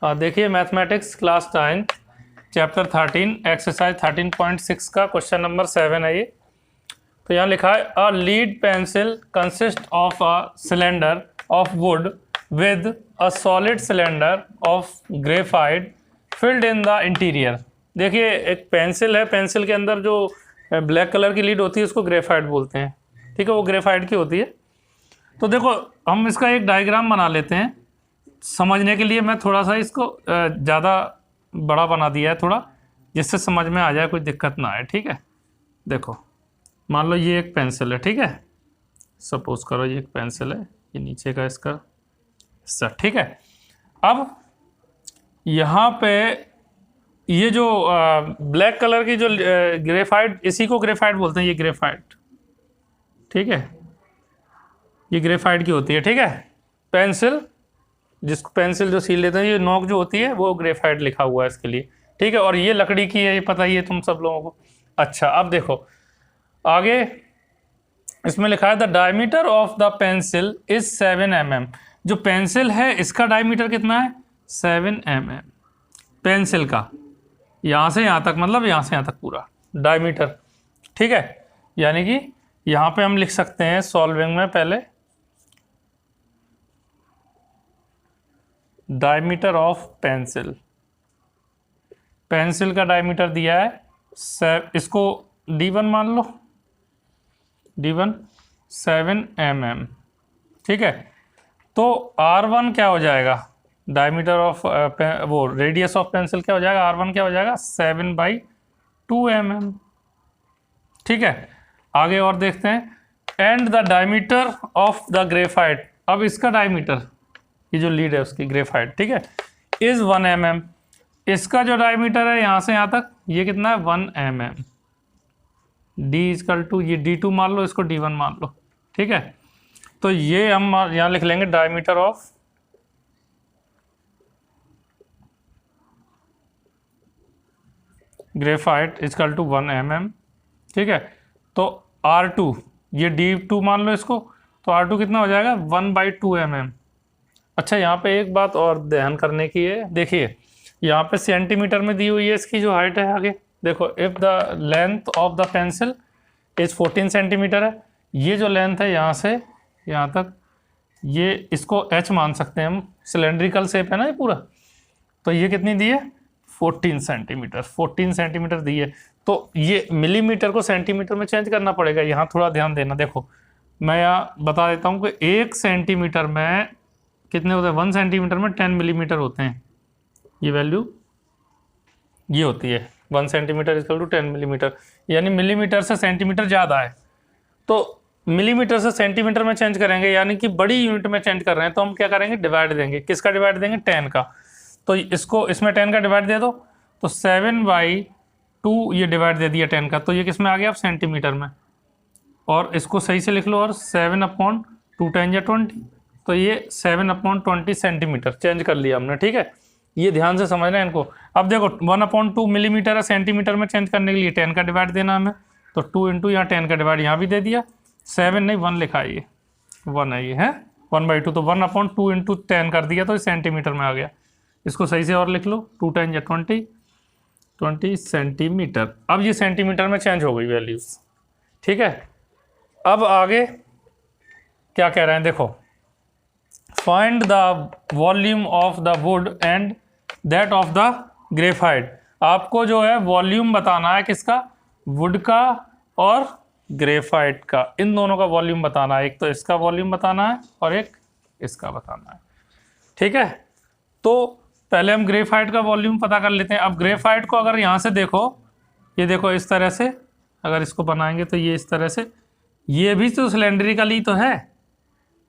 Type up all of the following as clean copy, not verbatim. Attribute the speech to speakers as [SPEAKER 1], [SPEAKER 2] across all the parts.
[SPEAKER 1] देखिए mathematics class 9 chapter 13 exercise 13.6 का question number 7 है ये। तो यहाँ लिखा है a lead pencil consist of a cylinder of would with a solid cylinder of graphite filled in the interior. देखिए एक पेंसिल है, पेंसिल के अंदर जो ब्लैक कलर की लीड होती है उसको ग्रेफाइट बोलते हैं, ठीक है, वो ग्रेफाइट की होती है। तो देखो हम इसका एक डायग्राम बना लेते हैं समझने के लिए। मैं थोड़ा सा इसको ज़्यादा बड़ा बना दिया है थोड़ा, जिससे समझ में आ जाए, कोई दिक्कत ना आए, ठीक है। देखो मान लो ये एक पेंसिल है, ठीक है, सपोज करो ये एक पेंसिल है, ये नीचे का इसका हिस्सा, ठीक है। अब यहाँ पे ये जो ब्लैक कलर की जो ग्रेफाइट, इसी को ग्रेफाइट बोलते हैं, ये ग्रेफाइट, ठीक है, ये ग्रेफाइट की होती है, ठीक है। पेंसिल, जिसको पेंसिल जो सील लेते हैं, ये नोक जो होती है वो ग्रेफाइट लिखा हुआ है इसके लिए, ठीक है। और ये लकड़ी की है, ये पता ही है तुम सब लोगों को। अच्छा अब देखो आगे इसमें लिखा है the diameter of the pencil is 7 mm। जो पेंसिल है इसका डायमीटर कितना है? 7 mm पेंसिल का, यहाँ से यहाँ तक, मतलब यहाँ से यहाँ तक पूरा डायमीटर, ठीक है। यानी कि यहाँ पे हम लिख सकते हैं सॉल्विंग में पहले डायमीटर ऑफ पेंसिल, पेंसिल का डायमीटर दिया है, इसको D1 मान लो, D1 7 mm, ठीक है। तो R1 क्या हो जाएगा? डायमीटर ऑफ वो रेडियस ऑफ पेंसिल क्या हो जाएगा? R1 क्या हो जाएगा? 7/2 mm, ठीक है। आगे और देखते हैं and the diameter of the graphite. अब इसका डायमीटर, ये जो लीड है उसकी ग्रेफाइट, ठीक है, इज 1 mm। इसका जो डायमीटर है यहाँ से यहाँ तक, ये कितना है? 1 mm। डी इजकल टू, ये D2 मान लो, इसको D1 मान लो, ठीक है। तो ये हम यहाँ लिख लेंगे diameter of graphite equal to 1 mm, ठीक है। तो R2, ये D2 मान लो इसको, तो R2 कितना हो जाएगा? 1/2 mm। अच्छा यहाँ पे एक बात और ध्यान करने की है, देखिए यहाँ पे सेंटीमीटर में दी हुई है इसकी जो हाइट है। आगे देखो if the length of the pencil is 14 centimetre है, ये जो लेंथ है यहाँ से यहाँ तक, ये इसको h मान सकते हैं हम, सिलेंड्रिकल शेप है ना ये पूरा। तो ये कितनी दी है? 14 सेंटीमीटर, 14 सेंटीमीटर दी है। तो ये मिलीमीटर को सेंटीमीटर में चेंज करना पड़ेगा, यहाँ थोड़ा ध्यान देना। देखो मैं यहाँ बता देता हूँ कि 1 सेंटीमीटर में कितने होते हैं? 1 सेंटीमीटर में 10 मिलीमीटर होते हैं। ये वैल्यू ये होती है 1 सेंटीमीटर इक्वल टू 10 मिलीमीटर, यानी मिलीमीटर से सेंटीमीटर ज़्यादा है। तो मिलीमीटर से सेंटीमीटर में चेंज करेंगे, यानी कि बड़ी यूनिट में चेंज कर रहे हैं, तो हम क्या करेंगे? डिवाइड देंगे। किसका डिवाइड देंगे? 10 का। तो इसको इसमें 10 का डिवाइड दे दो, तो 7/2 ये डिवाइड दे दिया 10 का, तो ये किस में आ गया? अब सेंटीमीटर में। और इसको सही से लिख लो, और 7/2 10 या 20, तो ये 7/20 सेंटीमीटर चेंज कर लिया हमने, ठीक है। ये ध्यान से समझना है इनको। अब देखो 1/2 मिलीमीटर है, सेंटीमीटर में चेंज करने के लिए 10 का डिवाइड देना हमें, तो 2 इंटू यहाँ 10 का डिवाइड यहाँ भी दे दिया, 7 नहीं 1 लिखा है, ये 1 है, ये है 1/2, तो 1/2 इंटू 10 कर दिया, तो सेंटीमीटर में आ गया। इसको सही से और लिख लो, 2 10 या 20 सेंटीमीटर। अब ये सेंटीमीटर में चेंज हो गई वैल्यूज, ठीक है। अब आगे क्या कह रहे हैं देखो, find the volume of the wood and that of the graphite. आपको जो है वॉल्यूम बताना है, किसका? वुड का और ग्रेफाइट का, इन दोनों का वॉल्यूम बताना है। एक तो इसका वॉल्यूम बताना है और एक इसका बताना है, ठीक है। तो पहले हम ग्रेफाइट का वॉल्यूम पता कर लेते हैं। अब ग्रेफाइट को अगर यहाँ से देखो, ये देखो इस तरह से अगर इसको बनाएंगे तो ये इस तरह से, ये भी तो सिलेंड्रिकल ही तो है,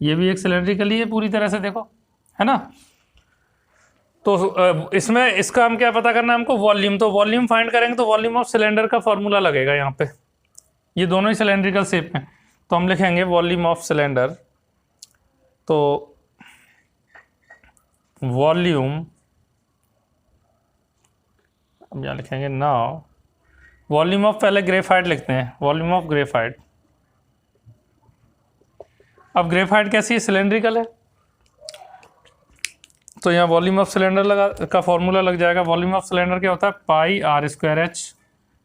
[SPEAKER 1] ये भी एक सिलेंड्रिकल ही है पूरी तरह से, देखो है ना। तो इसमें इसका हम क्या पता करना है हमको? वॉल्यूम। तो वॉल्यूम फाइंड करेंगे तो वॉल्यूम ऑफ सिलेंडर का फॉर्मूला लगेगा यहाँ पे, ये दोनों ही सिलेंड्रिकल शेप में, तो हम लिखेंगे वॉल्यूम ऑफ सिलेंडर। तो वॉल्यूम, अब यहाँ लिखेंगे नाउ वॉल्यूम ऑफ, पहले ग्रेफाइट लिखते हैं, वॉल्यूम ऑफ ग्रेफाइट। अब ग्रेफाइट कैसी है? सिलेंड्रिकल है, तो यहाँ वॉल्यूम ऑफ सिलेंडर लगा का फॉर्मूला लग जाएगा। वॉल्यूम ऑफ सिलेंडर क्या होता है, पाई आर स्क्वायर एच।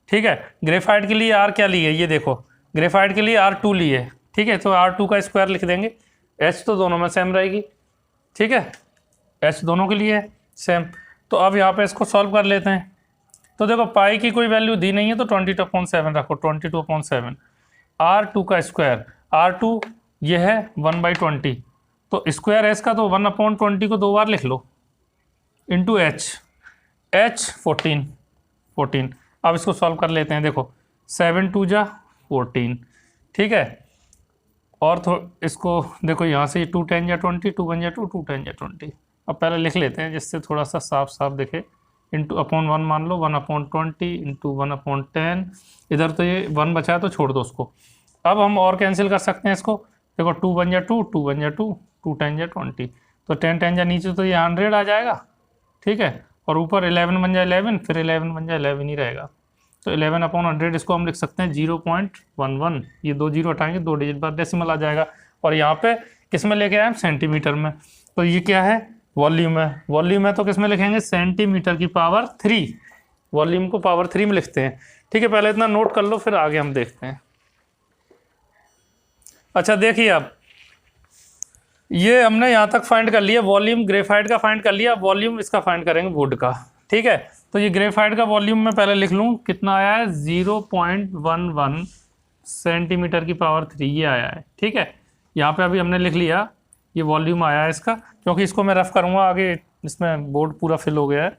[SPEAKER 1] ठीक है, ग्रेफाइट के लिए आर क्या लिए, ये देखो ग्रेफाइट के लिए R2 लिए। ठीक है, तो R2 का स्क्वायर लिख देंगे, एच तो दोनों में सेम रहेगी। ठीक है, एच दोनों के लिए है सेम। तो अब यहाँ पे इसको सॉल्व कर लेते हैं। तो देखो पाई की कोई वैल्यू दी नहीं है तो 22/7 रखो, 22/7। R2 का स्क्वायर, R2 ये है 1/20, तो स्क्वायर एच का तो 1/20 को 2 बार लिख लो, इंटू एच, एच 14। अब इसको सॉल्व कर लेते हैं। देखो 7 2 जा 14। ठीक है, और इसको देखो यहाँ से 2 10 जा 20, 2 1 जा 2, 2 10 जा 20। अब पहले लिख लेते हैं जिससे थोड़ा सा साफ साफ दिखे। इंटू अपॉन 1 मान लो, 1/20 इंटू 1/10। इधर तो ये 1 बचा है तो छोड़ दो उसको। अब हम और कैंसिल कर सकते हैं इसको। देखो 2 1 जा 2, 2 1 जा 2, 2 10 जा 20, तो 10 10 जा नीचे तो ये 100 आ जाएगा। ठीक है, और ऊपर 11 बन जाए 11, फिर 11 बन जाए 11 ही रहेगा। तो 11/100 इसको हम लिख सकते हैं 0.11। ये 2 जीरो हटाएंगे, 2 डिजिट बाद डेसिमल आ जाएगा। और यहाँ पे किस में लेके आए हम, सेंटीमीटर में। तो ये क्या है, वॉल्यूम है। वॉल्यूम है तो किस में लिखेंगे, सेंटीमीटर की पावर 3। वॉल्यूम को पावर 3 में लिखते हैं। ठीक है, पहले इतना नोट कर लो, फिर आगे हम देखते हैं। अच्छा देखिए, अब ये हमने यहाँ तक फाइंड कर लिया, वॉल्यूम ग्रेफाइट का फाइंड कर लिया। वॉल्यूम इसका फाइंड करेंगे वुड का। ठीक है, तो ये ग्रेफाइट का वॉल्यूम में पहले लिख लूँ, कितना आया है 0.11 सेंटीमीटर की पावर 3 ये आया है। ठीक है, यहाँ पे अभी हमने लिख लिया, ये वॉल्यूम आया है इसका, क्योंकि इसको मैं रफ करूँगा आगे, इसमें बोर्ड पूरा फिल हो गया है।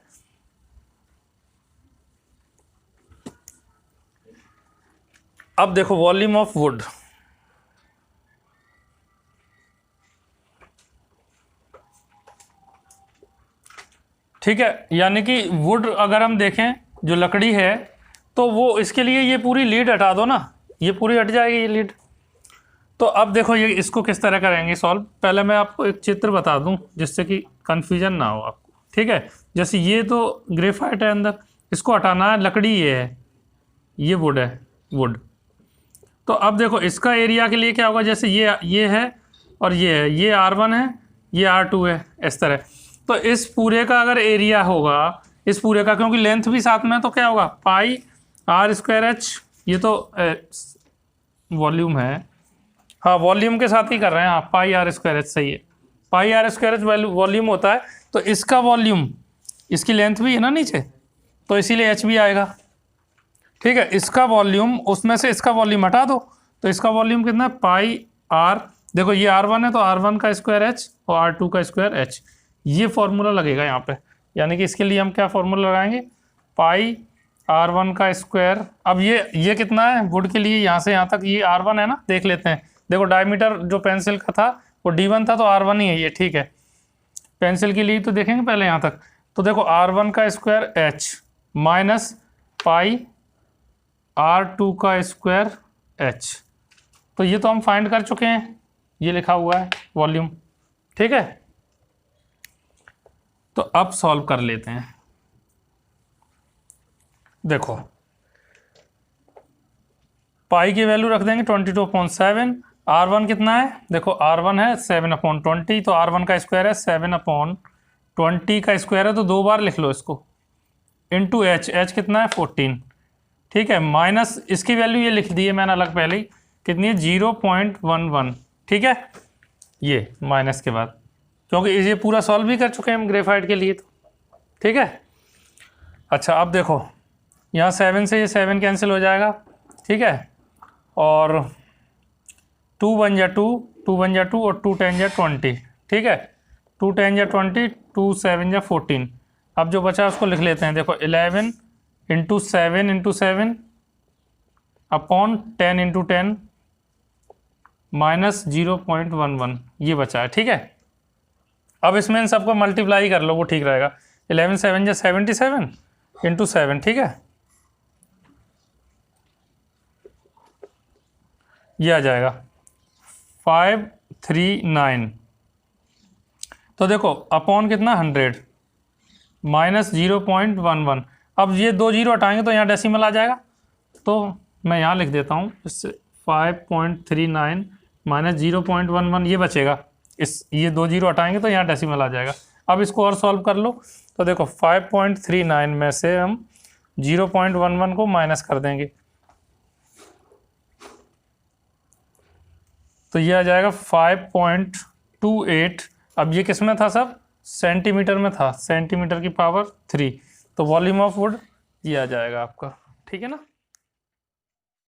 [SPEAKER 1] अब देखो वॉल्यूम ऑफ वुड, ठीक है, यानी कि वुड अगर हम देखें जो लकड़ी है, तो वो इसके लिए ये पूरी लीड हटा दो ना, ये पूरी हट जाएगी ये लीड। तो अब देखो ये इसको किस तरह करेंगे सॉल्व। पहले मैं आपको एक चित्र बता दूं जिससे कि कन्फ्यूजन ना हो आपको। ठीक है, जैसे ये तो ग्रेफाइट है अंदर, इसको हटाना है, लकड़ी ये है, ये वुड है, वुड। तो अब देखो इसका एरिया के लिए क्या होगा, जैसे ये है और ये है, ये R1 है, ये R2 है, इस तरह। तो इस पूरे का अगर एरिया होगा, इस पूरे का, क्योंकि लेंथ भी साथ में है, तो क्या होगा पाई आर स्क्वायर एच। ये तो वॉल्यूम है, हाँ वॉल्यूम के साथ ही कर रहे हैं आप, पाई आर स्क्वायर एच सही है। पाई आर स्क्वायर एच वॉल्यूम होता है, तो इसका वॉल्यूम, इसकी लेंथ भी है ना नीचे, तो इसीलिए एच भी आएगा। ठीक है, इसका वॉल्यूम, उसमें से इसका वॉल्यूम हटा दो, तो इसका वॉल्यूम कितना है पाई आर। देखो ये R1 है तो R1 का स्क्वायर एच और R2 का स्क्वायर एच, ये फॉर्मूला लगेगा यहाँ पे। यानी कि इसके लिए हम क्या फॉर्मूला लगाएंगे, पाई R1 का स्क्वायर। अब ये कितना है वुड के लिए, यहाँ से यहाँ तक ये R1 है ना, देख लेते हैं। देखो डायमीटर जो पेंसिल का था वो D1 था, तो R1 ही है ये। ठीक है, पेंसिल के लिए तो देखेंगे पहले यहाँ तक। तो देखो R1 का square H minus pi R2 का स्क्वायर एच, तो ये तो हम फाइंड कर चुके हैं, ये लिखा हुआ है वॉल्यूम। ठीक है, तो अब सॉल्व कर लेते हैं। देखो पाई की वैल्यू रख देंगे 22/7। R1 कितना है, देखो R1 है 7/20, तो R1 का स्क्वायर है 7/20 का स्क्वायर है, तो 2 बार लिख लो इसको, इंटू एच, एच कितना है 14। ठीक है, माइनस इसकी वैल्यू ये लिख दी है मैंने अलग पहले ही, कितनी है 0.11। ठीक है, ये माइनस के बाद, क्योंकि ये पूरा सॉल्व भी कर चुके हैं हम ग्रेफाइट के लिए तो। ठीक है, अच्छा अब देखो यहाँ 7 से ये 7 कैंसिल हो जाएगा। ठीक है, और 2 1 जा 2, 2 1 जा 2 और 2 10 जा 20। ठीक है, 2 10 जा 20, 2 7 जा 14। अब जो बचा उसको लिख लेते हैं। देखो 11 इंटू 7 अपॉन 10 इंटू 10 माइनस 0.11, ये बचा है। ठीक है, अब इसमें इन सबको मल्टीप्लाई कर लो, वो ठीक रहेगा। 11 7 जा 77 इंटू 7। ठीक है, ये आ जाएगा 539। तो देखो अपॉन कितना 100 माइनस 0.11। अब ये 2 जीरो हटाएंगे तो यहाँ डेसिमल आ जाएगा, तो मैं यहाँ लिख देता हूँ, इससे 5.39 माइनस 0.11 ये बचेगा। ये 2 जीरो हटाएंगे तो यहाँ डेसिमल आ जाएगा। अब इसको और सॉल्व कर लो, तो देखो 5.39 में से हम 0.11 को माइनस कर देंगे, तो ये आ जाएगा 5.28। अब ये किस में था सब, सेंटीमीटर में था, सेंटीमीटर की पावर 3, तो वॉल्यूम ऑफ वुड ये आ जाएगा आपका, ठीक है ना।